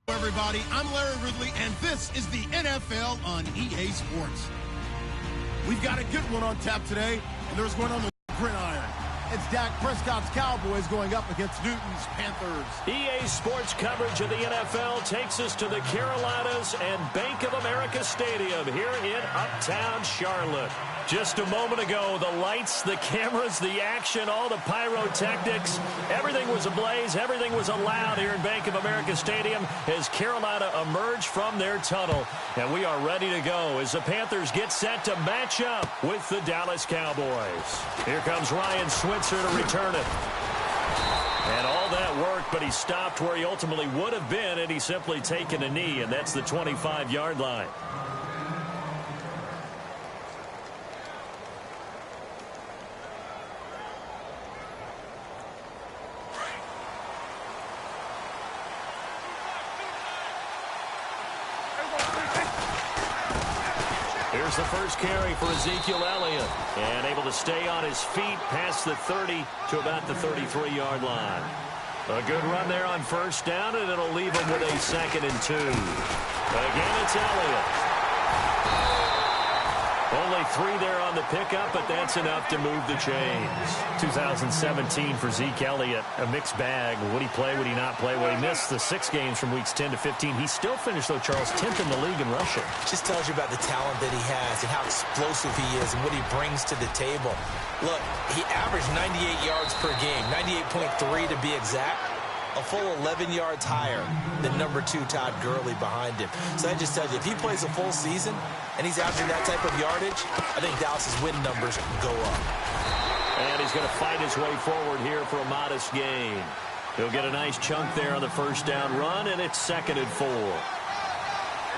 Everybody, I'm Larry Ridley, and this is the NFL on EA Sports. We've got a good one on tap today, and there's going on the gridiron. It's Dak Prescott's Cowboys going up against Newton's Panthers. EA Sports coverage of the NFL takes us to the Carolinas and Bank of America Stadium here in Uptown Charlotte. Just a moment ago, the lights, the cameras, the action, all the pyrotechnics, everything was ablaze, everything was allowed here in Bank of America Stadium as Carolina emerged from their tunnel. And we are ready to go as the Panthers get set to match up with the Dallas Cowboys. Here comes Ryan Switzer to return it. And all that work, but he stopped where he ultimately would have been had he simply taken a knee, and that's the 25-yard line. Here's the first carry for Ezekiel Elliott, and able to stay on his feet past the 30 to about the 33-yard line. A good run there on first down, and it'll leave him with a 2nd and 2. Again, it's Elliott. Only 3 there on the pickup, but that's enough to move the chains. 2017 for Zeke Elliott, a mixed bag. Would he play, would he not play? Well, he missed the 6 games from weeks 10 to 15. He still finished, though, Charles, 10th in the league in rushing. Just tells you about the talent that he has and how explosive he is and what he brings to the table. Look, he averaged 98 yards per game, 98.3 to be exact. A full 11 yards higher than number 2 Todd Gurley behind him. So that just tells you, if he plays a full season and he's averaging that type of yardage, I think Dallas's win numbers go up. And he's going to fight his way forward here for a modest gain. He'll get a nice chunk there on the first down run, and it's 2nd and 4.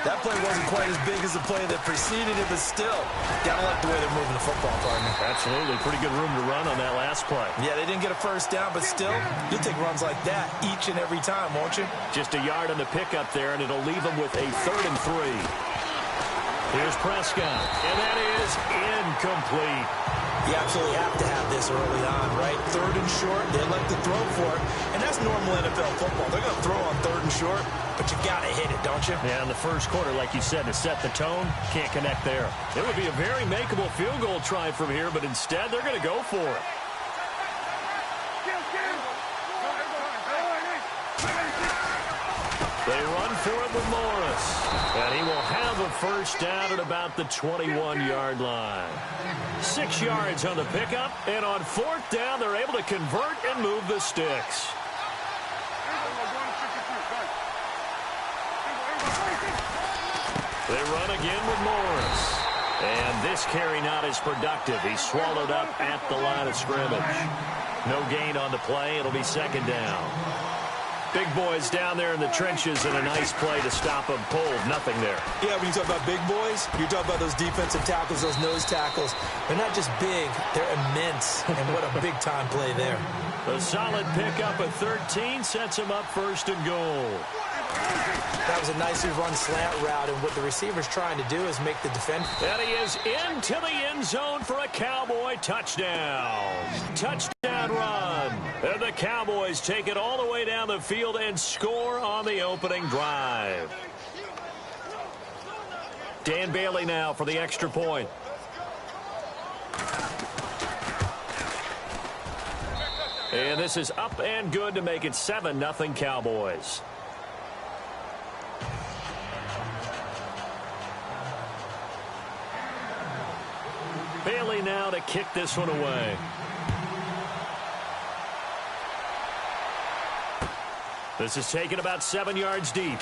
That play wasn't quite as big as the play that preceded it, but still, gotta like the way they're moving the football, partner. Absolutely. Pretty good room to run on that last play. Yeah, they didn't get a first down, but still, you'll take runs like that each and every time, won't you? Just a yard on the pickup there, and it'll leave them with a 3rd and 3. Here's Prescott, and that is incomplete. You absolutely have to have this early on, right? 3rd and short, they like to throw for it, and that's normal NFL football. They're going to throw on 3rd and short, but you got to hit it, don't you? Yeah, in the first quarter, like you said, to set the tone, can't connect there. It would be a very makeable field goal try from here, but instead they're going to go for it. They run for it with Morris, and he will have a first down at about the 21-yard line. 6 yards on the pickup, and on 4th down, they're able to convert and move the sticks. They run again with Morris. And this carry not as productive. He's swallowed up at the line of scrimmage. No gain on the play. It'll be 2nd down. Big boys down there in the trenches, and a nice play to stop them cold. Nothing there. Yeah, when you talk about big boys, you're talking about those defensive tackles, those nose tackles. They're not just big, they're immense. And what a big-time play there. A solid pickup at 13 sets him up 1st and goal. That was a nicely run slant route, and what the receiver's trying to do is make the defender. And he is into the end zone for a Cowboy touchdown. Touchdown run. And the Cowboys take it all the way down the field and score on the opening drive. Dan Bailey now for the extra point. And this is up and good to make it 7-0 Cowboys. Bailey now to kick this one away. This is taken about 7 yards deep.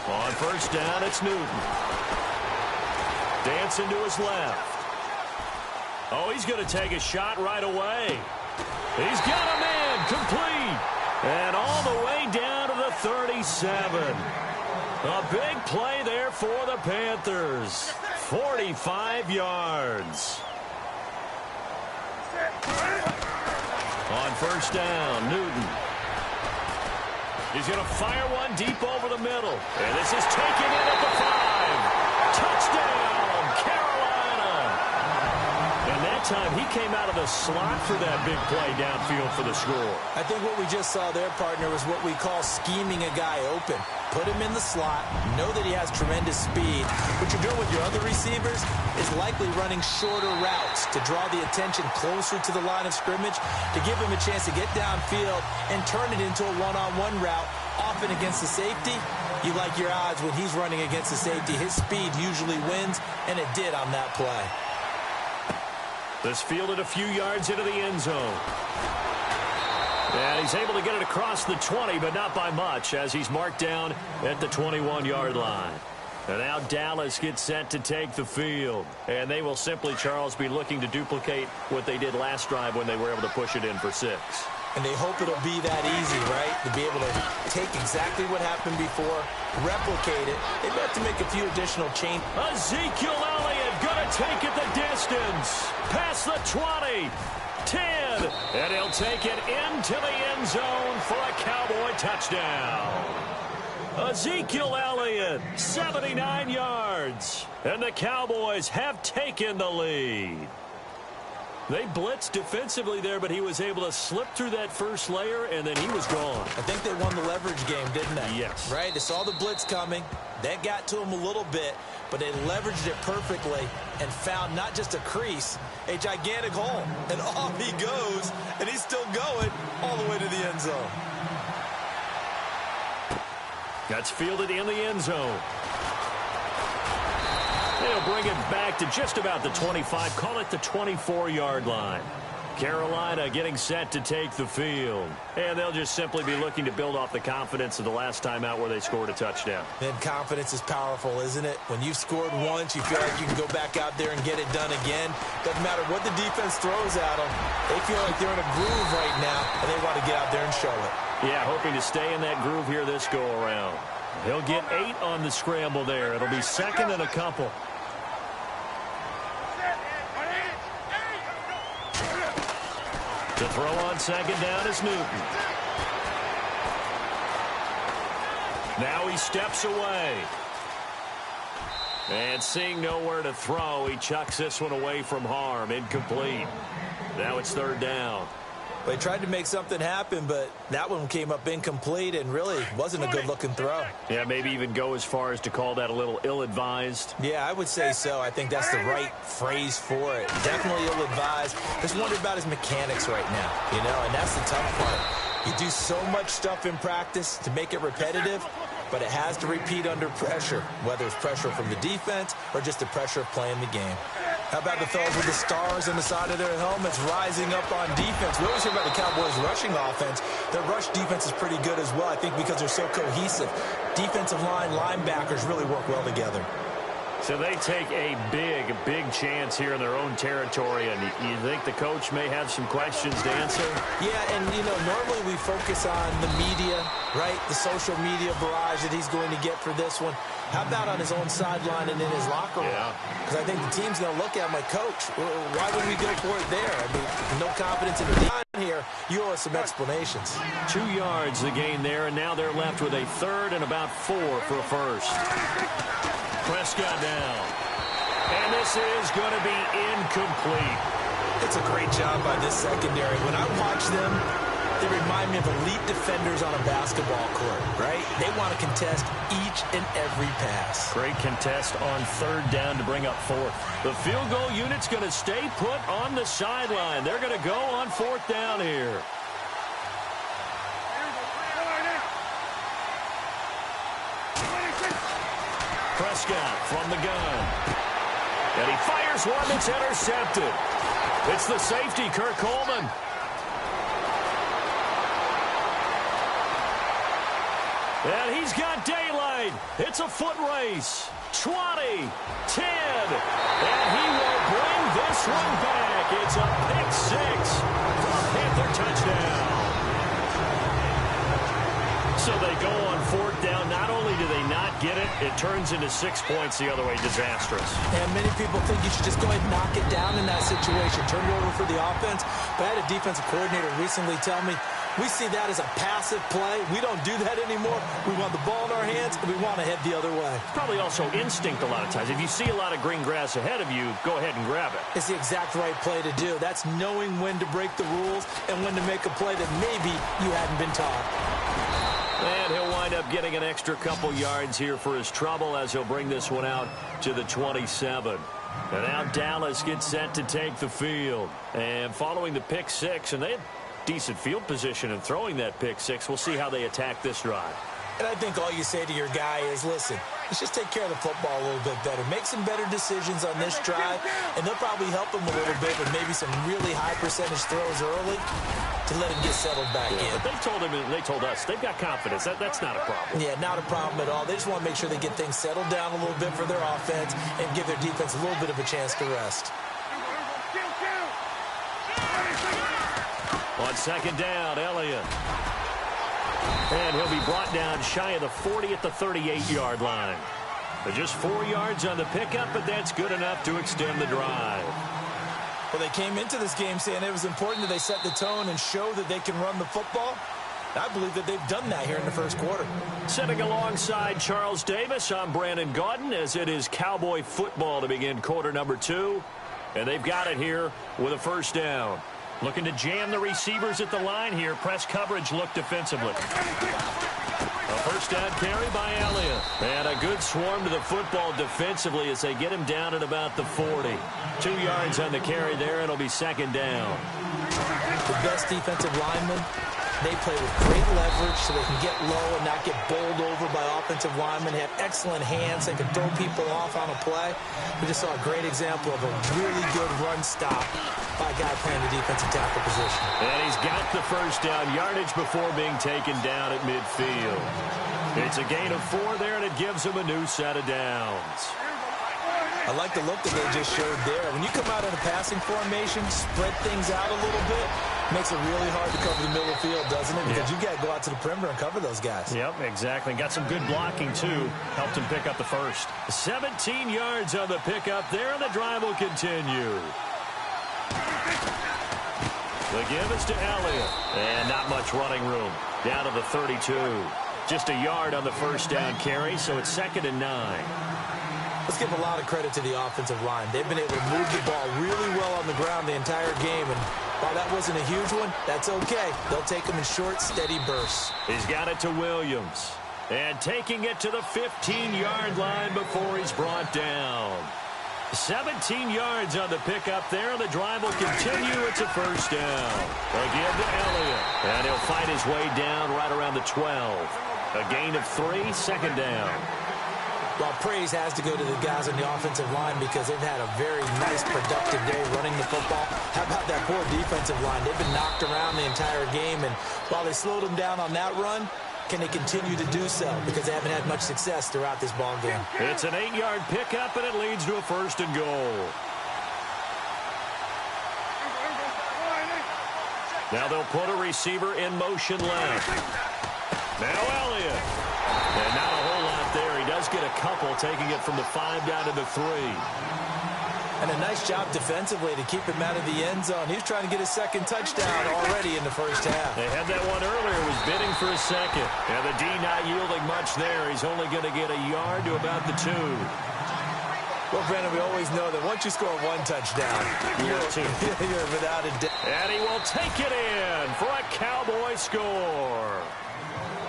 On first down, it's Newton. Dancing to his left. Oh, he's going to take a shot right away. He's got a man complete. And all the way down to the 37. A big play there for the Panthers. 45 yards. On first down, Newton. He's going to fire one deep over the middle. And this is taken in at the 5. Touchdown, Carolina. And that time he came out of the slot for that big play downfield for the score. I think what we just saw there, partner, was what we call scheming a guy open. Put him in the slot, know that he has tremendous speed. What you're doing with your other receivers is likely running shorter routes to draw the attention closer to the line of scrimmage, to give him a chance to get downfield and turn it into a one-on-one route, often against the safety. You like your odds when he's running against the safety. His speed usually wins, and it did on that play. This fielded a few yards into the end zone. And he's able to get it across the 20, but not by much, as he's marked down at the 21-yard line. And now Dallas gets set to take the field. And they will simply, Charles, be looking to duplicate what they did last drive when they were able to push it in for 6. And they hope it'll be that easy, right? To be able to take exactly what happened before, replicate it. They have to make a few additional changes. Ezekiel Elliott going to take it the distance. Past the 20. 10, and he'll take it into the end zone for a Cowboy touchdown. Ezekiel Elliott, 79 yards, and the Cowboys have taken the lead. They blitzed defensively there, but he was able to slip through that first layer, and then he was gone. I think they won the leverage game, didn't they? Yes. Right? They saw the blitz coming. That got to him a little bit, but they leveraged it perfectly and found not just a crease, a gigantic hole. And off he goes, and he's still going all the way to the end zone. That's fielded in the end zone. They'll bring it back to just about the 25, call it the 24-yard line. Carolina getting set to take the field. And they'll just simply be looking to build off the confidence of the last time out where they scored a touchdown. And confidence is powerful, isn't it? When you've scored once, you feel like you can go back out there and get it done again. Doesn't matter what the defense throws at them. They feel like they're in a groove right now, and they want to get out there and show it. Yeah, hoping to stay in that groove here this go-around. He'll get 8 on the scramble there. It'll be second and a couple. To throw on second down is Newton. Now he steps away. And seeing nowhere to throw, he chucks this one away from harm. Incomplete. Now it's third down. They tried to make something happen, but that one came up incomplete and really wasn't a good-looking throw. Yeah, maybe even go as far as to call that a little ill-advised. Yeah, I would say so. I think that's the right phrase for it. Definitely ill-advised. Just wonder about his mechanics right now, you know, and that's the tough part. You do so much stuff in practice to make it repetitive, but it has to repeat under pressure, whether it's pressure from the defense or just the pressure of playing the game. How about the fellas with the stars on the side of their helmets rising up on defense? We always hear about the Cowboys' rushing offense. Their rush defense is pretty good as well, I think, because they're so cohesive. Defensive line, linebackers really work well together. So they take a big chance here in their own territory, and you think the coach may have some questions to answer? Yeah, and, you know, normally we focus on the media, right? The social media barrage that he's going to get for this one. How about on his own sideline and in his locker room? Because I think the team's going to look at him like, Coach, why would we go for it there? I mean, no confidence in the line here. You owe us some explanations. 2 yards the gain there, and now they're left with a third and about 4 for a first. Prescott down. And this is going to be incomplete. It's a great job by this secondary. When I watch them, they remind me of elite defenders on a basketball court, right? They want to contest each and every pass. Great contest on third down to bring up 4th. The field goal unit's going to stay put on the sideline. They're going to go on 4th down here. Prescott from the gun. And he fires one that's intercepted. It's the safety, Kirk Coleman. And he's got daylight. It's a foot race. 20, 10. And he will bring this one back. It's a pick 6 for a Panther touchdown. So So they go on fourth down. Not only do they not get it, it turns into 6 points the other way. Disastrous. And many people think you should just go ahead and knock it down in that situation. Turn it over for the offense. But I had a defensive coordinator recently tell me, we see that as a passive play. We don't do that anymore. We want the ball in our hands, and we want to head the other way. Probably also instinct a lot of times. If you see a lot of green grass ahead of you, go ahead and grab it. It's the exact right play to do. That's knowing when to break the rules and when to make a play that maybe you hadn't been taught. And he'll wind up getting an extra couple yards here for his trouble as he'll bring this one out to the 27. And now Dallas gets set to take the field. And following the pick six, and they had decent field position in throwing that pick six. We'll see how they attack this drive. And I think all you say to your guy is, listen, let's just take care of the football a little bit better. Make some better decisions on this drive, and they'll probably help him a little bit with maybe some really high percentage throws early to let him get settled back in. But they told him, and they told us, they've got confidence. That's not a problem. Yeah, not a problem at all. They just want to make sure they get things settled down a little bit for their offense and give their defense a little bit of a chance to rest. On second down, Elliott. And he'll be brought down shy of the 40 at the 38-yard line. But just 4 yards on the pickup, but that's good enough to extend the drive. Well, they came into this game saying it was important that they set the tone and show that they can run the football. I believe that they've done that here in the first quarter. Sitting alongside Charles Davis, I'm Brandon Gaudin, as it is Cowboy football to begin quarter number 2. And they've got it here with a first down. Looking to jam the receivers at the line here. Press coverage look defensively. A first down carry by Elliott. And a good swarm to the football defensively as they get him down at about the 40. 2 yards on the carry there. It'll be second down. The best defensive linemen, they play with great leverage so they can get low and not get bowled over by offensive linemen. They have excellent hands. They can throw people off on a play. We just saw a great example of a really good run stop by a guy playing the defensive tackle position. And he's got the first down yardage before being taken down at midfield. It's a gain of 4 there, and it gives him a new set of downs. I like the look that they just showed there. When you come out in a passing formation, spread things out a little bit, makes it really hard to cover the middle of the field, doesn't it? Because you've got to go out to the perimeter and cover those guys. Yep, exactly. Got some good blocking, too. Helped him pick up the first. 17 yards on the pickup there, and the drive will continue. The give is to Elliott. And not much running room. Down to the 32. Just a yard on the first down carry, so it's 2nd and 9. Let's give a lot of credit to the offensive line. They've been able to move the ball really well on the ground the entire game. And while that wasn't a huge one, that's okay. They'll take them in short, steady bursts. He's got it to Williams. And taking it to the 15-yard line before he's brought down. 17 yards on the pickup there. The drive will continue. It's a first down. Again to Elliott. And he'll fight his way down right around the 12. A gain of 3, 2nd down. Well, praise has to go to the guys on the offensive line because they've had a very nice, productive day running the football. How about that poor defensive line? They've been knocked around the entire game, and while they slowed them down on that run, can they continue to do so? Because they haven't had much success throughout this ball game. It's an 8-yard pickup, and it leads to a 1st and goal. Now they'll put a receiver in motion left. Now Elliott. And not a whole lot there. He does get a couple, taking it from the 5 down to the 3. And a nice job defensively to keep him out of the end zone. He's trying to get his 2nd touchdown already in the first half. They had that one earlier, was bidding for a 2nd. And the D not yielding much there. He's only going to get a yard to about the 2. Well, Brandon, we always know that once you score 1 touchdown, you're without a doubt. And he will take it in for a Cowboy score.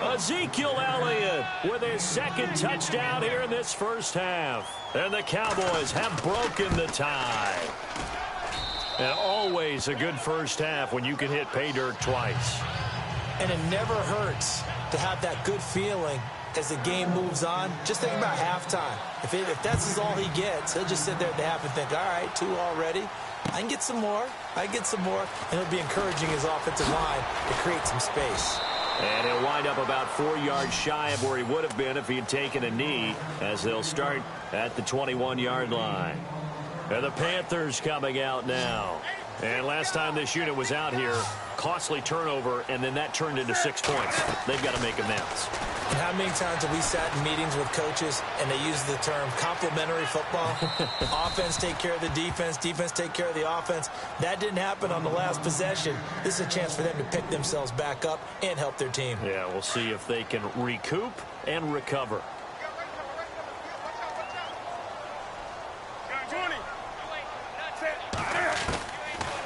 Ezekiel Elliott with his 2nd touchdown here in this first half. And the Cowboys have broken the tie. And always a good first half when you can hit pay dirt twice. And it never hurts to have that good feeling as the game moves on. Just think about halftime. If that's all he gets, he'll just sit there at the half and think, all right, 2 already. I can get some more. And he'll be encouraging his offensive line to create some space. And he'll wind up about 4 yards shy of where he would have been if he had taken a knee, as they'll start at the 21-yard line. And the Panthers coming out now. And last time this unit was out here, costly turnover, and then that turned into 6 points. They've got to make amends. And how many times have we sat in meetings with coaches and they use the term complementary football? Offense take care of the defense, defense take care of the offense. That didn't happen on the last possession. This is a chance for them to pick themselves back up and help their team. Yeah, we'll see if they can recoup and recover.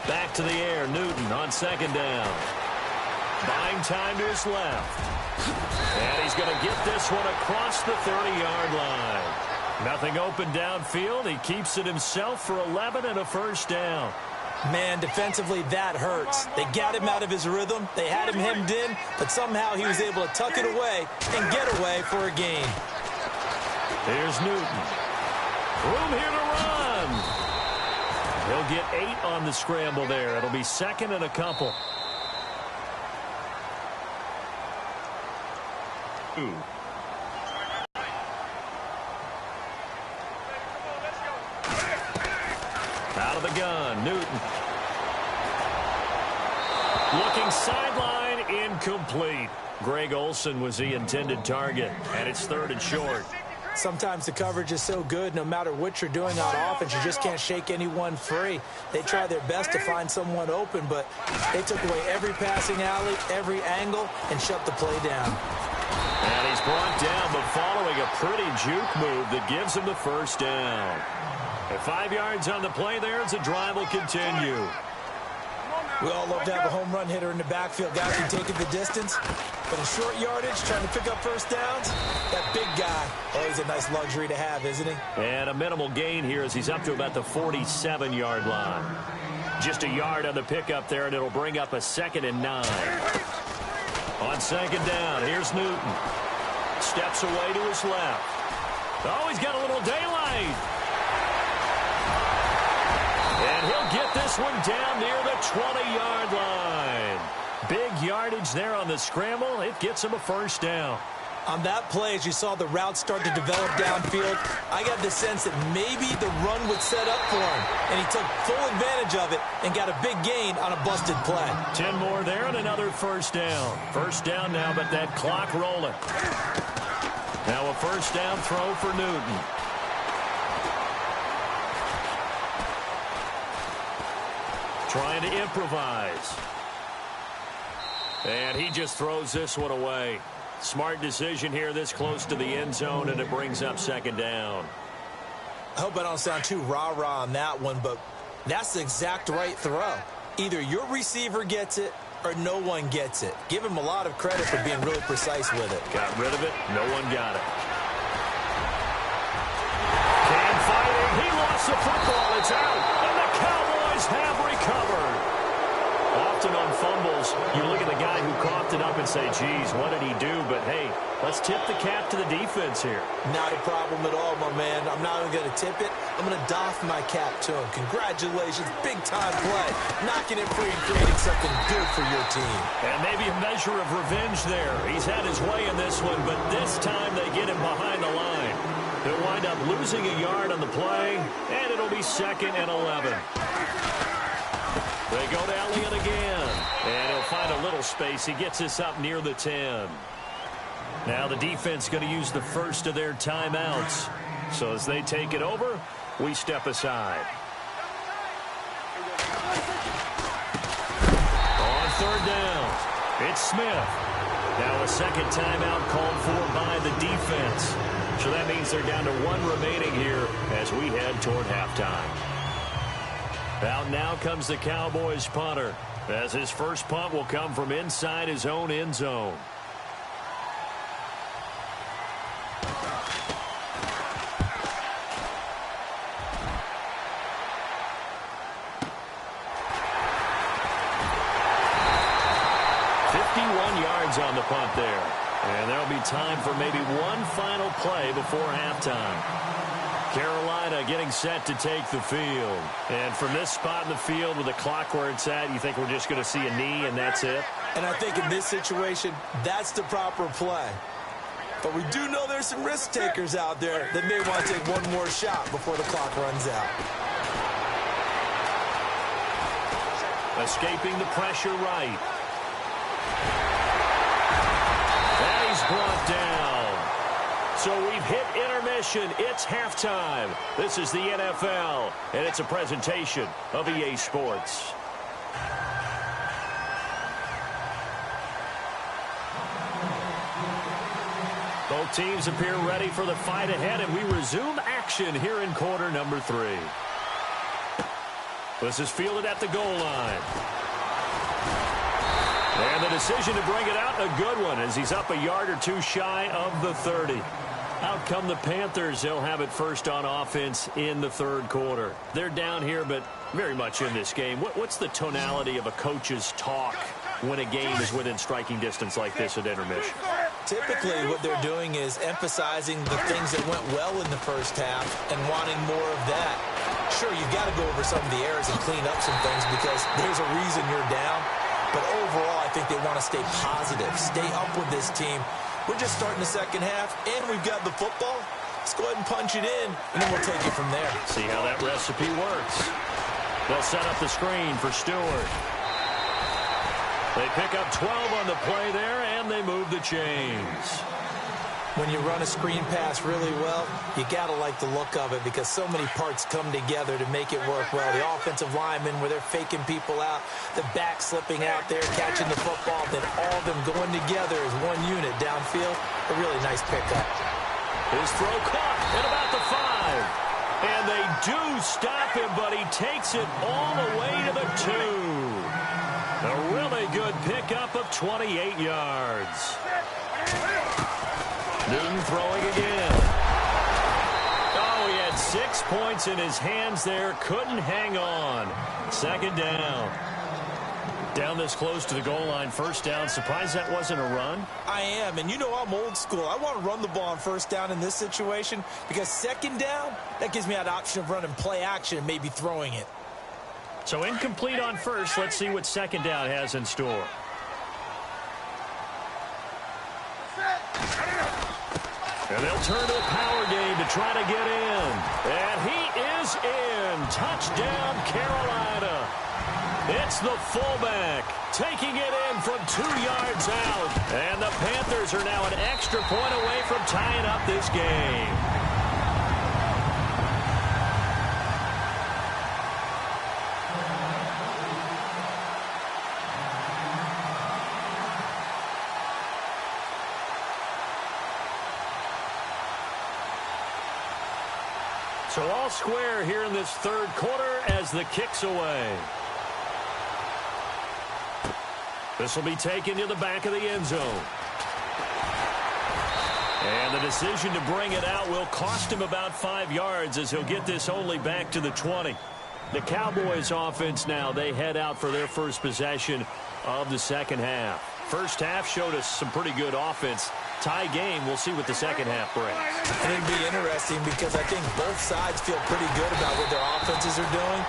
Back to the air, Newton on second down. Buying time to his left. And he's going to get this one across the 30-yard line. Nothing open downfield. He keeps it himself for 11 and a first down. Man, defensively, that hurts. They got him out of his rhythm. They had him hemmed in, but somehow he was able to tuck it away and get away for a gain. Here's Newton. Room here to run. He'll get 8 on the scramble there. It'll be second and a couple. Out of the gun, Newton. Looking sideline, incomplete. Greg Olsen was the intended target, and it's 3rd and short. Sometimes the coverage is so good, no matter what you're doing on offense, you just can't shake anyone free. They try their best to find someone open, but they took away every passing alley, every angle, and shut the play down. And he's brought down, but following a pretty juke move that gives him the first down. At 5 yards on the play there as the drive will continue. We all love to have a home run hitter in the backfield. Guys can take it the distance. But in short yardage, trying to pick up first downs, that big guy, always a nice luxury to have, isn't he? And a minimal gain here as he's up to about the 47-yard line. Just a yard on the pickup there, and it'll bring up a 2nd and 9. On second down, here's Newton. Steps away to his left. Oh, he's got a little daylight. And he'll get this one down near the 20-yard line. Big yardage there on the scramble. It gets him a first down. On that play, as you saw the route start to develop downfield, I got the sense that maybe the run would set up for him. And he took full advantage of it and got a big gain on a busted play. 10 more there and another first down. First down now, but that clock rolling. Now a first down throw for Newton. Trying to improvise. And he just throws this one away. Smart decision here this close to the end zone, and it brings up second down. I hope I don't sound too rah-rah on that one, but that's the exact right throw. Either your receiver gets it or no one gets it. Give him a lot of credit for being really precise with it. Got rid of it. No one got it. Cam fighting. He lost the football. It's out. And the Cowboys have recovered. Often on fumbles, you look at the guy who coughed it up and say, geez, what did he do? But, hey, let's tip the cap to the defense here. Not a problem at all, my man. I'm not even going to tip it. I'm going to doff my cap to him. Congratulations. Big-time play. Knocking it free and creating something good for your team. And maybe a measure of revenge there. He's had his way in this one, but this time they get him behind the line. He'll wind up losing a yard on the play, and it'll be 2nd and 11. They go to Elliott again, and he'll find a little space. He gets this up near the 10. Now the defense going to use the first of their timeouts. So as they take it over, we step aside. On third down, it's Smith. Now a second timeout called for by the defense. So that means they're down to 1 remaining here as we head toward halftime. Out now comes the Cowboys punter, as his first punt will come from inside his own end zone. On the punt there. And there'll be time for maybe one final play before halftime. Carolina getting set to take the field. And from this spot in the field with the clock where it's at, you think we're just going to see a knee and that's it? And I think in this situation, that's the proper play. But we do know there's some risk takers out there that may want to take one more shot before the clock runs out. Escaping the pressure right. And he's brought down. So we've hit intermission. It's halftime. This is the NFL, and it's a presentation of EA Sports. Both teams appear ready for the fight ahead, and we resume action here in quarter number 3. This is fielded at the goal line. And the decision to bring it out, a good one, as he's up a yard or two shy of the 30. Out come the Panthers. They'll have it first on offense in the third quarter. They're down here, but very much in this game. What's the tonality of a coach's talk when a game is within striking distance like this at intermission? Typically, what they're doing is emphasizing the things that went well in the first half and wanting more of that. Sure, you've got to go over some of the errors and clean up some things because there's a reason you're down. But overall, I think they want to stay positive, stay up with this team. We're just starting the second half, and we've got the football. Let's go ahead and punch it in, and then we'll take it from there. See how that recipe works. They'll set up the screen for Stewart. They pick up 12 on the play there, and they move the chains. When you run a screen pass really well, you got to like the look of it because so many parts come together to make it work well. The offensive linemen, where they're faking people out, the back slipping out there, catching the football, then all of them going together as one unit downfield. A really nice pickup. His throw caught at about the 5. And they do stop him, but he takes it all the way to the 2. A really good pickup of 28 yards. Newton throwing again. Oh, he had 6 points in his hands there. Couldn't hang on. Second down. Down this close to the goal line. First down. Surprised that wasn't a run? I am, and you know I'm old school. I want to run the ball on first down in this situation because second down, that gives me that option of running play action and maybe throwing it. So incomplete on first. Let's see what second down has in store. And they'll turn to the power game to try to get in. And he is in. Touchdown, Carolina. It's the fullback taking it in from 2 yards out. And the Panthers are now an extra point away from tying up this game. So all square here in this third quarter as the kick's away. This will be taken to the back of the end zone. And the decision to bring it out will cost him about 5 yards as he'll get this only back to the 20. The Cowboys offense now, they head out for their first possession of the second half. First half showed us some pretty good offense. Tie game, we'll see what the second half brings. And it'd be interesting because I think both sides feel pretty good about what their offenses are doing.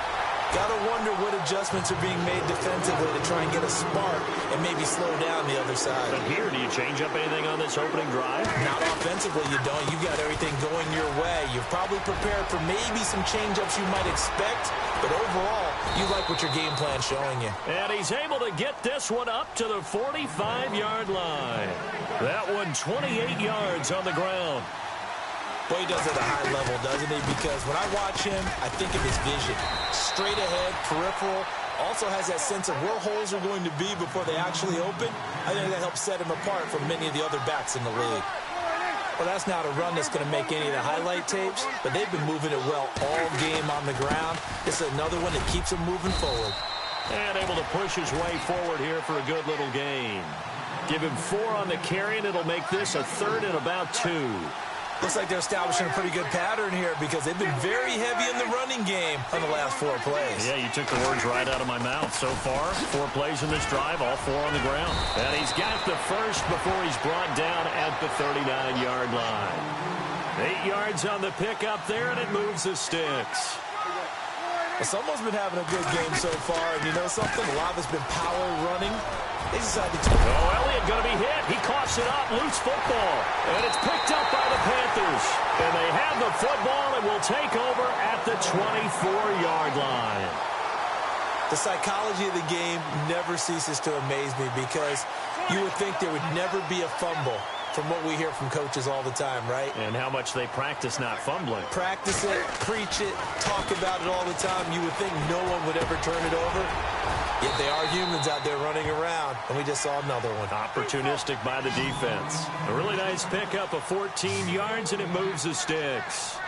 Got to wonder what adjustments are being made defensively to try and get a spark and maybe slow down the other side. But here, do you change up anything on this opening drive? Not offensively, you don't. You've got everything going your way. You've probably prepared for maybe some change-ups you might expect, but overall, you like what your game plan's showing you. And he's able to get this one up to the 45-yard line. That one 28 yards on the ground. Boy, he does it at a high level, doesn't he? Because when I watch him, I think of his vision. Straight ahead, peripheral, also has that sense of where holes are going to be before they actually open. I think that helps set him apart from many of the other backs in the league. Well, that's not a run that's going to make any of the highlight tapes, but they've been moving it well all game on the ground. This is another one that keeps him moving forward. And able to push his way forward here for a good little gain. Give him 4 on the carry, and it'll make this a third and about 2. Looks like they're establishing a pretty good pattern here because they've been very heavy in the running game on the last 4 plays. Yeah, you took the words right out of my mouth. So far, 4 plays in this drive, all 4 on the ground. And he's got the first before he's brought down at the 39-yard line. 8 yards on the pickup there, and it moves the sticks. Well, someone's been having a good game so far, and you know something? A lot of it's been power running. They decided to... Oh, Elliott going to be hit. He coughs it up. Loose football. And it's picked up by the Panthers. And they have the football and will take over at the 24-yard line. The psychology of the game never ceases to amaze me because you would think there would never be a fumble from what we hear from coaches all the time, right? And how much they practice not fumbling. Practice it, preach it, talk about it all the time. You would think no one would ever turn it over. Yet they are humans out there running around, and we just saw another one. Opportunistic by the defense. A really nice pickup of 14 yards, and it moves the sticks.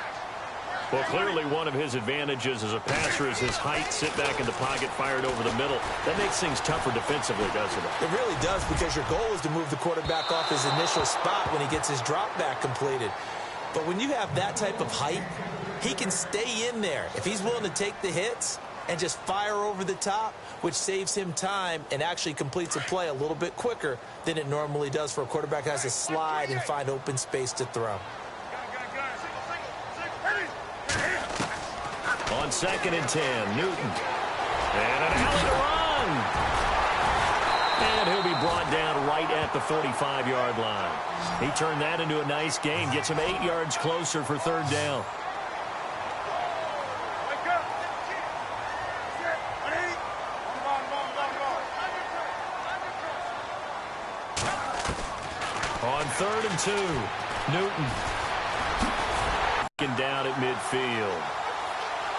Well, clearly one of his advantages as a passer is his height, sit back in the pocket, fired over the middle. That makes things tougher defensively, doesn't it? It really does, because your goal is to move the quarterback off his initial spot when he gets his drop back completed. But when you have that type of height, he can stay in there. If he's willing to take the hits and just fire over the top, which saves him time and actually completes a play a little bit quicker than it normally does for a quarterback who has to slide and find open space to throw. On 2nd and 10, Newton. And an alley to run. And he'll be brought down right at the 45-yard line. He turned that into a nice gain, gets him 8 yards closer for 3rd down. On 3rd and 2, Newton. Down at midfield.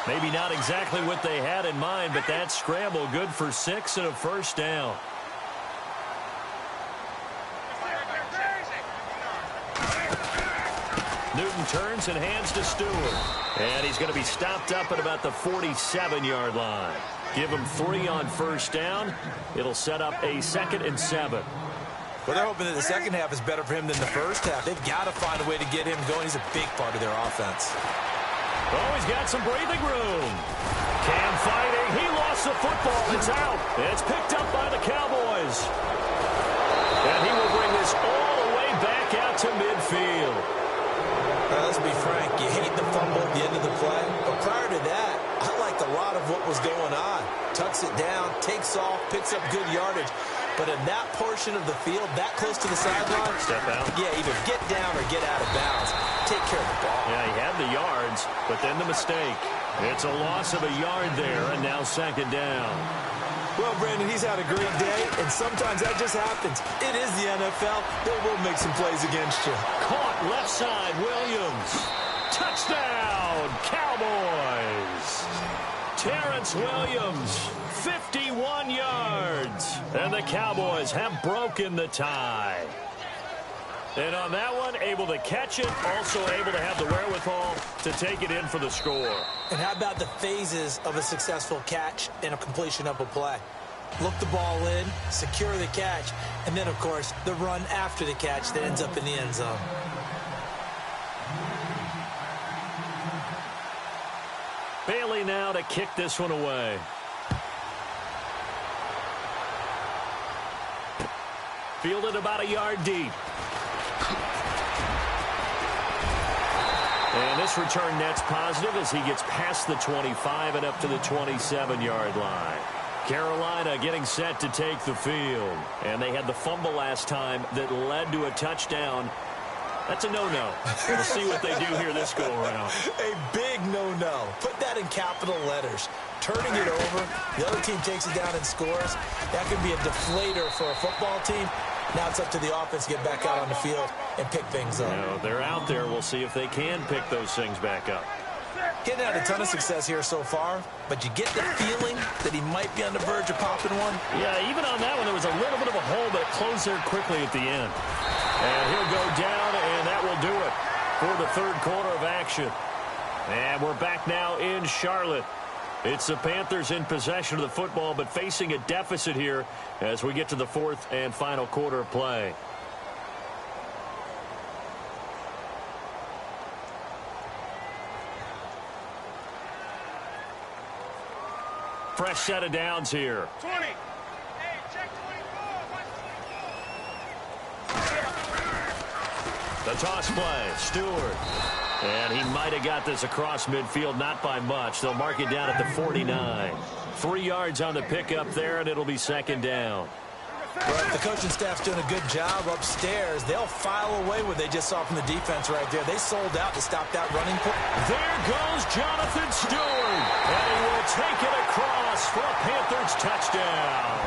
Maybe not exactly what they had in mind, but that scramble good for 6 and a 1st down. Newton turns and hands to Stewart. And he's going to be stopped up at about the 47-yard line. Give him 3 on 1st down. It'll set up a 2nd and 7. Well, they're hoping that the second half is better for him than the first half. They've got to find a way to get him going. He's a big part of their offense. Oh, he's got some breathing room. Cam fighting. He lost the football. It's out. It's picked up by the Cowboys. And he will bring this all the way back out to midfield. Now, let's be frank. You hate the fumble at the end of the play. But prior to that, I liked a lot of what was going on. Tucks it down, takes off, picks up good yardage. But in that portion of the field, that close to the sideline, step out. Yeah, either get down or get out of bounds. Take care of the ball. Yeah, he had the yards, but then the mistake. It's a loss of a yard there, and now 2nd down. Well, Brandon, he's had a great day, and sometimes that just happens. It is the NFL. They will make some plays against you. Caught left side, Williams. Touchdown, Cowboys. Terrence Williams, 51 yards. And the Cowboys have broken the tie. And on that one, able to catch it, also able to have the wherewithal to take it in for the score. And how about the phases of a successful catch and a completion of a play? Look the ball in, secure the catch, and then, of course, the run after the catch that ends up in the end zone. Bailey now to kick this one away. Fielded about a yard deep. And this return net's positive as he gets past the 25 and up to the 27-yard line. Carolina getting set to take the field. And they had the fumble last time that led to a touchdown. That's a no-no. We'll see what they do here this go-around. A big no-no. Put that in capital letters. Turning it over, the other team takes it down and scores. That could be a deflator for a football team. Now it's up to the offense to get back out on the field and pick things up. You know, they're out there. We'll see if they can pick those things back up. Getting had a ton of success here so far, but you get the feeling that he might be on the verge of popping one. Yeah, even on that one, there was a little bit of a hole, but it closed there quickly at the end. And he'll go down, and that will do it for the 3rd quarter of action. And we're back now in Charlotte. It's the Panthers in possession of the football, but facing a deficit here as we get to the 4th and final quarter of play. Fresh set of downs here. 20. Hey, check 24. The toss play, Stewart. And he might have got this across midfield, not by much. They'll mark it down at the 49. 3 yards on the pickup there, and it'll be 2nd down. Well, if the coaching staff's doing a good job upstairs, they'll file away what they just saw from the defense right there. They sold out to stop that running play. There goes Jonathan Stewart, and he will take it across for a Panthers touchdown.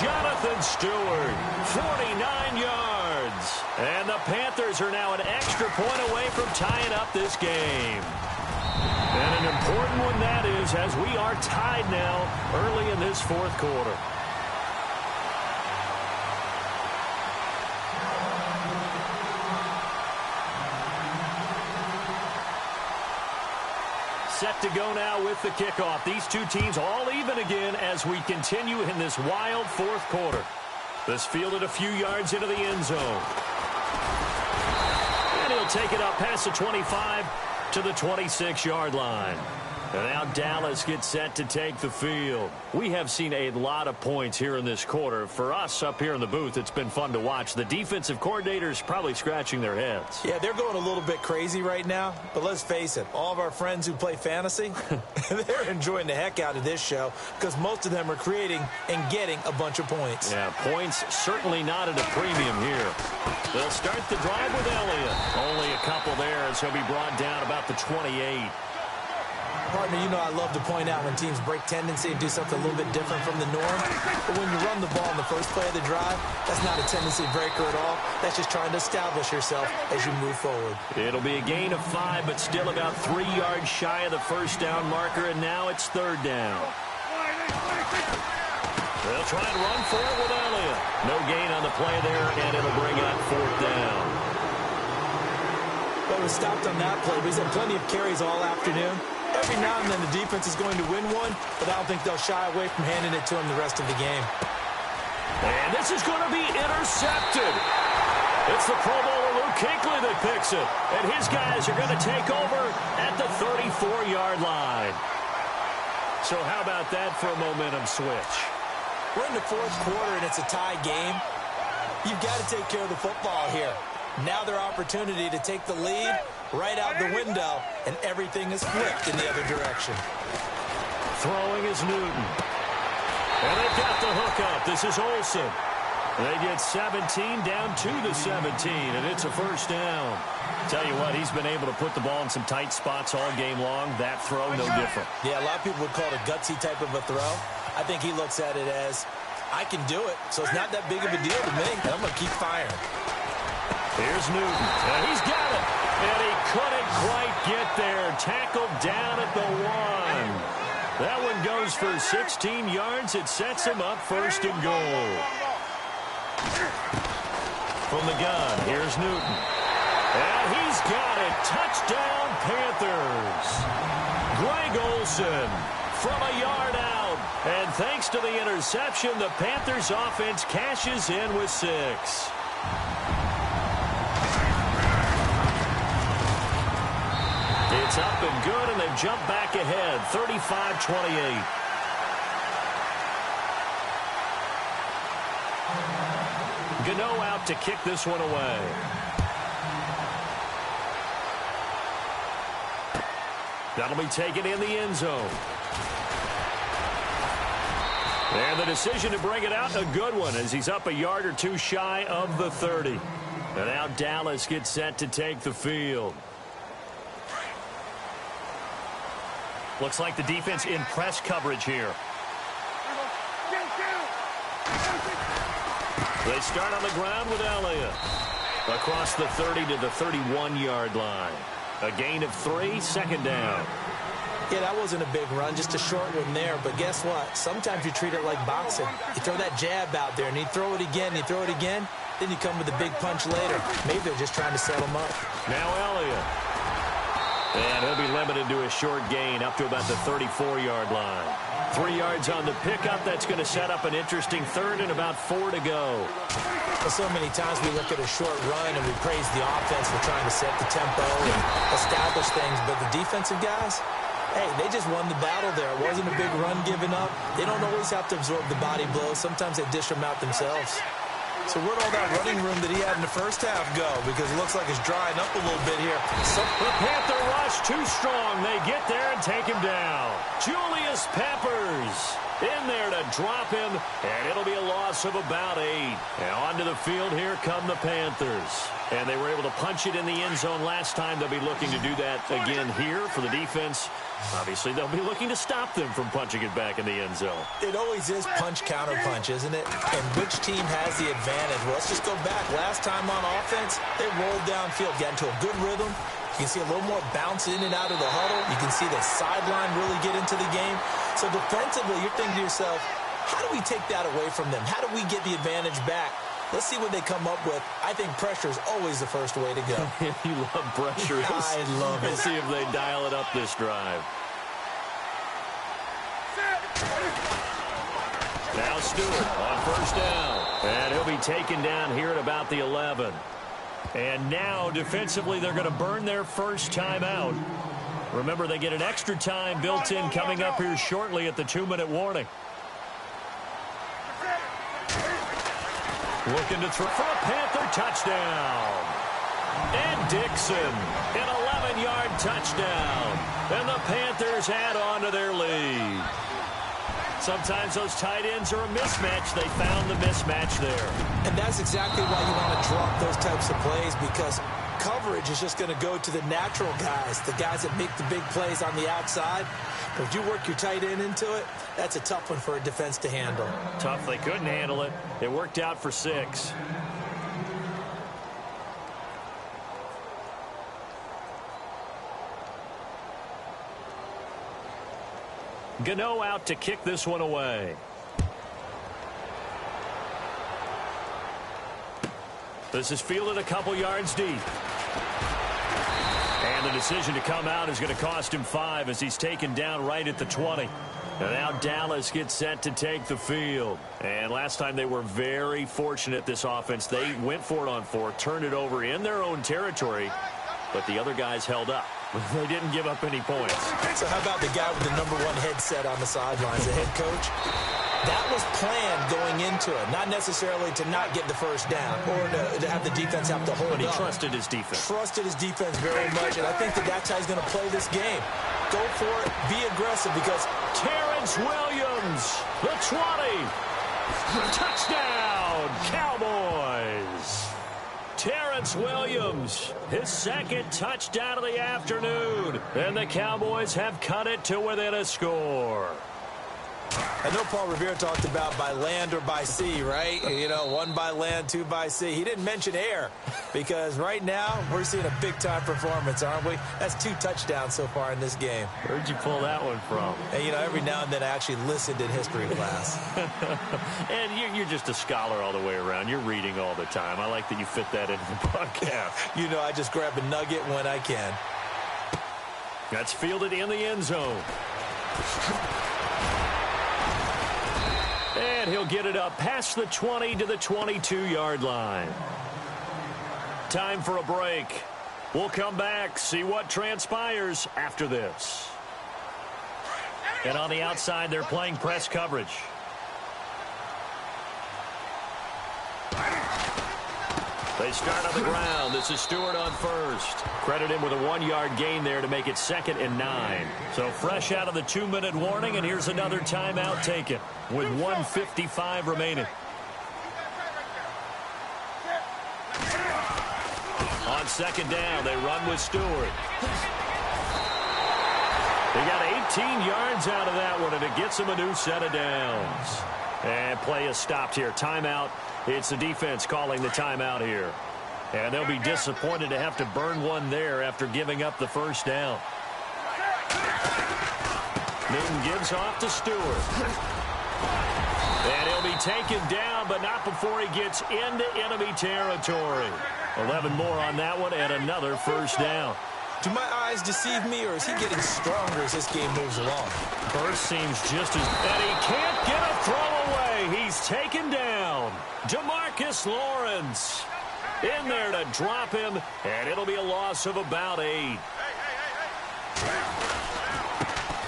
Jonathan Stewart, 49 yards. And the Panthers are now an extra point away from tying up this game. And an important one that is, as we are tied now early in this fourth quarter. Set to go now with the kickoff. These two teams all even again as we continue in this wild fourth quarter. This fielded a few yards into the end zone. And he'll take it up past the 25 to the 26-yard line. And now Dallas gets set to take the field. We have seen a lot of points here in this quarter. For us up here in the booth, it's been fun to watch. The defensive coordinators probably scratching their heads. Yeah, they're going a little bit crazy right now. But let's face it, all of our friends who play fantasy, they're enjoying the heck out of this show because most of them are creating and getting a bunch of points. Yeah, points certainly not at a premium here. They'll start the drive with Elliott. Only a couple there as he'll be brought down about the 28. Partner, you know I love to point out when teams break tendency and do something a little bit different from the norm. But when you run the ball in the first play of the drive, that's not a tendency breaker at all. That's just trying to establish yourself as you move forward. It'll be a gain of 5, but still about 3 yards shy of the first down marker, and now it's third down. They'll try and run for it with Elliott. No gain on the play there, and it'll bring up fourth down. Well, it was stopped on that play, but he's had plenty of carries all afternoon. Every now and then the defense is going to win one, but I don't think they'll shy away from handing it to him the rest of the game. And this is going to be intercepted. It's the Pro Bowler Luke Kuechly that picks it. And his guys are going to take over at the 34-yard line. So how about that for a momentum switch? We're in the fourth quarter, and it's a tie game. You've got to take care of the football here. Now their opportunity to take the lead right out the window, and everything is flipped in the other direction. Throwing is Newton. And they've got the hook up. This is Olsen. They get 17 down to the 17, and it's a first down. Tell you what, he's been able to put the ball in some tight spots all game long. That throw, no different. Yeah, a lot of people would call it a gutsy type of a throw. I think he looks at it as, I can do it, so it's not that big of a deal to me, and I'm going to keep firing. Here's Newton, and he's got it. And he couldn't quite get there. Tackled down at the 1. That one goes for 16 yards. It sets him up first and goal. From the gun, here's Newton. And he's got it. Touchdown, Panthers. Greg Olsen from a yard out. And thanks to the interception, the Panthers offense cashes in with 6. It's up and good, and they've jumped back ahead, 35-28. Gano out to kick this one away. That'll be taken in the end zone. And the decision to bring it out, a good one, as he's up a yard or two shy of the 30. And now Dallas gets set to take the field. Looks like the defense in press coverage here. They start on the ground with Elliott. Across the 30 to the 31-yard line. A gain of 3, second down. Yeah, that wasn't a big run, just a short one there. But guess what? Sometimes you treat it like boxing. You throw that jab out there, and you throw it again, and you throw it again. Then you come with a big punch later. Maybe they're just trying to set him up. Now Elliott. And he'll be limited to a short gain up to about the 34-yard line. 3 yards on the pickup. That's going to set up an interesting third and about 4 to go. Well, so many times we look at a short run and we praise the offense for trying to set the tempo and establish things. But the defensive guys, hey, they just won the battle there. It wasn't a big run given up. They don't always have to absorb the body blows. Sometimes they dish them out themselves. So where'd all that running room that he had in the first half go? Because it looks like it's drying up a little bit here. The Panther rush It's too strong. They get there and take him down. Julius Peppers in there to drop him, and it'll be a loss of about 8. Now onto the field, here come the Panthers. And they were able to punch it in the end zone last time. They'll be looking to do that again here for the defense. Obviously, they'll be looking to stop them from punching it back in the end zone. It always is punch-counter-punch, isn't it? And which team has the advantage? Well, let's just go back. Last time on offense, they rolled downfield, got into a good rhythm. You can see a little more bounce in and out of the huddle. You can see the sideline really get into the game. So defensively, you're thinking to yourself, how do we take that away from them? How do we get the advantage back? Let's see what they come up with. I think pressure is always the first way to go. You love pressure. I love it. Let's see if they dial it up this drive. Now Stewart on first down. And he'll be taken down here at about the 11. And now, defensively, they're going to burn their first timeout. Remember, they get an extra time built in coming up here shortly at the 2-minute warning. Looking to throw for a Panther touchdown. And Dixon, an 11-yard touchdown. And the Panthers add on to their lead. Sometimes those tight ends are a mismatch. They found the mismatch there. And that's exactly why you want to drop those types of plays, because coverage is just going to go to the natural guys, the guys that make the big plays on the outside. But if you work your tight end into it, that's a tough one for a defense to handle. Tough. They couldn't handle it. It worked out for 6. Gano out to kick this one away. This is fielded a couple yards deep. And the decision to come out is going to cost him 5 as he's taken down right at the 20. And now Dallas gets set to take the field. And last time they were very fortunate, this offense. They went for it on 4, turned it over in their own territory, but the other guys held up. They didn't give up any points. So how about the guy with the #1 headset on the sidelines, the head coach? That was planned going into it, not necessarily to not get the first down or to have the defense have to hold up. But he trusted his defense. Trusted his defense very much, and I think that's how he's going to play this game. Go for it, be aggressive, because Terrence Williams, the 20, touchdown, Cowboys. Terrence Williams, his second touchdown of the afternoon. And the Cowboys have cut it to within a score. I know Paul Revere talked about by land or by sea, right? You know, 1 by land, 2 by sea. He didn't mention air, because right now we're seeing a big-time performance, aren't we? That's 2 touchdowns so far in this game. Where'd you pull that one from? And, you know, every now and then I actually listened in history class. And you're just a scholar all the way around. You're reading all the time. I like that you fit that into the podcast. You know, I just grab a nugget when I can. That's fielded in the end zone. And he'll get it up past the 20 to the 22-yard line. Time for a break. We'll come back, see what transpires after this. And on the outside, they're playing press coverage. They start on the ground. This is Stewart on first. Credit him with a 1-yard gain there to make it 2nd and 9. So fresh out of the 2-minute warning, and here's another timeout taken with 1:55 remaining. On 2nd down, they run with Stewart. They got 18 yards out of that one, and it gets them a new set of downs. And play is stopped here. Timeout. It's the defense calling the timeout here. And they'll be disappointed to have to burn one there after giving up the first down. Newton gives off to Stewart. And he'll be taken down, but not before he gets into enemy territory. 11 more on that one, and another first down. Do my eyes deceive me, or is he getting stronger as this game moves along? Burst seems just as... And he can't get a throw away. He's taken down. DeMarcus Lawrence in there to drop him, and it'll be a loss of about 8.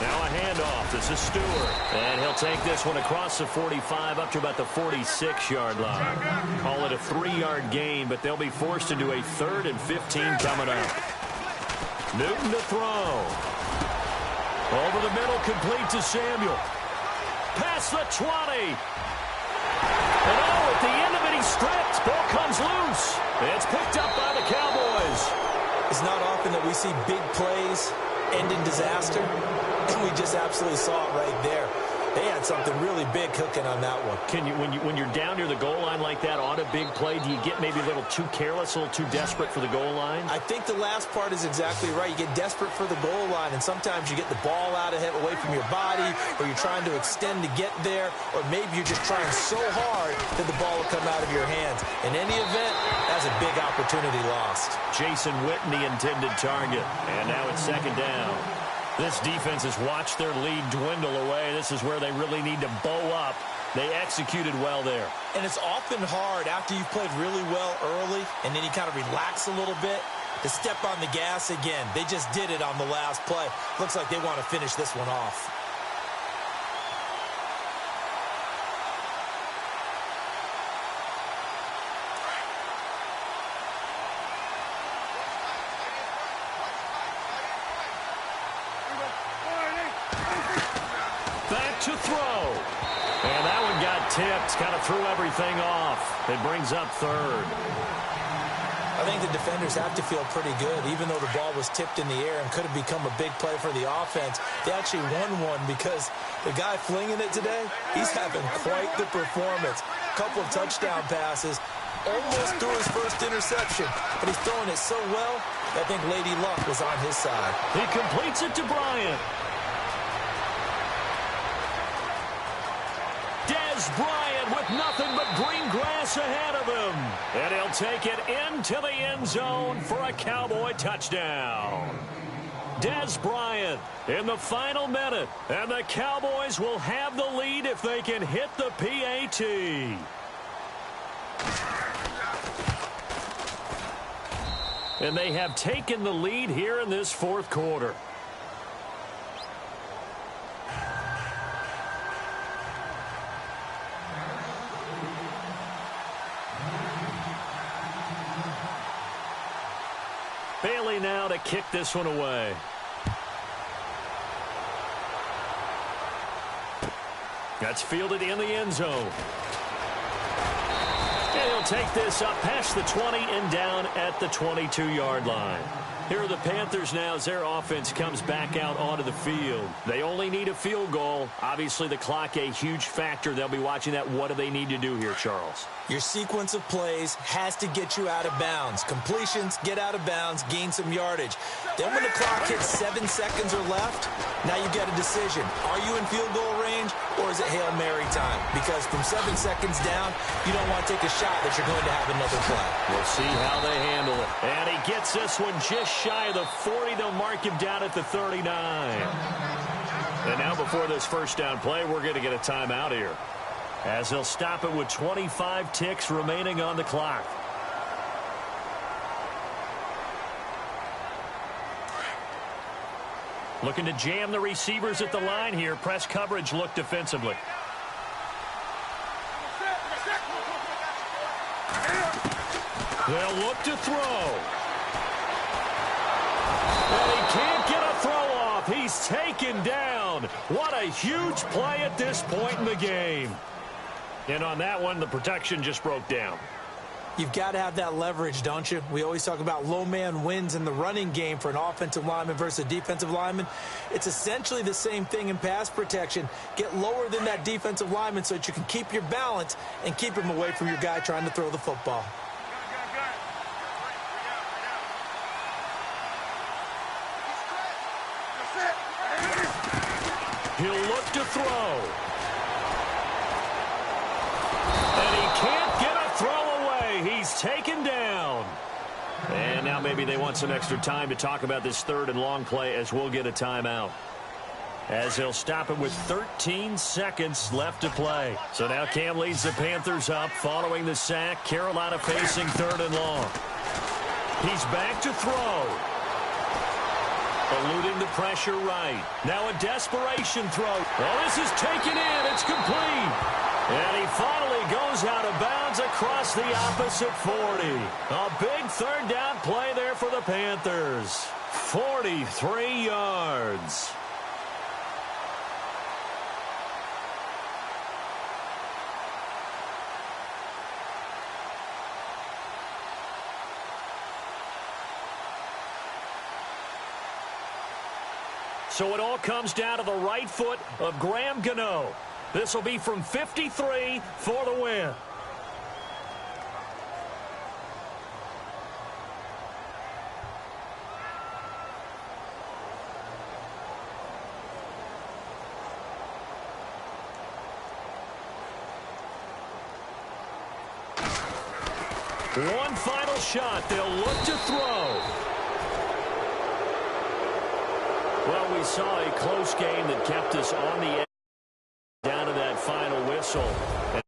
Now a handoff. This is Stewart. And he'll take this one across the 45 up to about the 46-yard line. Call it a 3-yard gain, but they'll be forced into a 3rd and 15 coming up. Newton to throw. Over the middle, complete to Samuel. Past the 20. And at the end of it, he's stripped. Ball comes loose. It's picked up by the Cowboys. It's not often that we see big plays end in disaster, and we just absolutely saw it right there. They had something really big cooking on that one. When you're down near the goal line like that on a big play, do you get maybe a little too careless, a little too desperate for the goal line? I think the last part is exactly right. You get desperate for the goal line, and sometimes you get the ball out of it away from your body, or you're trying to extend to get there, or maybe you're just trying so hard that the ball will come out of your hands. In any event, that's a big opportunity lost. Jason Witten, the intended target. And now it's second down. This defense has watched their lead dwindle away. This is where they really need to bow up. They executed well there. And it's often hard after you've played really well early and then you kind of relax a little bit to step on the gas again. They just did it on the last play. Looks like they want to finish this one off. Back to throw. And that one got tipped. Kind of threw everything off. It brings up third. I think the defenders have to feel pretty good. Even though the ball was tipped in the air and could have become a big play for the offense, they actually won one because the guy flinging it today, he's having quite the performance. A couple of touchdown passes. Almost threw his first interception, but he's throwing it so well, I think Lady Luck was on his side. He completes it to Bryant. Dez Bryant with nothing but green grass ahead of him. And he'll take it into the end zone for a Cowboy touchdown. Dez Bryant in the final minute. And the Cowboys will have the lead if they can hit the PAT. And they have taken the lead here in this fourth quarter. Bailey now to kick this one away. That's fielded in the end zone. And he'll take this up past the 20 and down at the 22-yard line. Here are the Panthers now as their offense comes back out onto the field. They only need a field goal. Obviously, the clock a huge factor. They'll be watching that. What do they need to do here, Charles? Your sequence of plays has to get you out of bounds. Completions, get out of bounds, gain some yardage. Then when the clock hits 7 seconds or left, now you get a decision. Are you in field goal range or is it Hail Mary time? Because from 7 seconds down, you don't want to take a shot that you're going to have another play. We'll see how they handle it. And he gets this one just shy of the 40. They'll mark him down at the 39. And now before this first down play, we're going to get a timeout here, as they'll stop it with 25 ticks remaining on the clock. Looking to jam the receivers at the line here. Press coverage look defensively. They'll look to throw. And he can't get a throw off. He's taken down. What a huge play at this point in the game. And on that one, the protection just broke down. You've got to have that leverage, don't you? We always talk about low man wins in the running game for an offensive lineman versus a defensive lineman. It's essentially the same thing in pass protection. Get lower than that defensive lineman so that you can keep your balance and keep him away from your guy trying to throw the football. He'll look to throw. And he can't get a throw away. He's taken down. And now maybe they want some extra time to talk about this third and long play, as we'll get a timeout, as he'll stop it with 13 seconds left to play. So now Cam leads the Panthers up following the sack. Carolina facing third and long. He's back to throw. Eluding the pressure right. Now a desperation throw. Well, this is taken in. It's complete. And he finally goes out of bounds across the opposite 40. A big third down play there for the Panthers. 43 yards. So it all comes down to the right foot of Graham Gano. This will be from 53 for the win. One final shot. They'll look to throw. Well, we saw a close game that kept us on the edge down to that final whistle.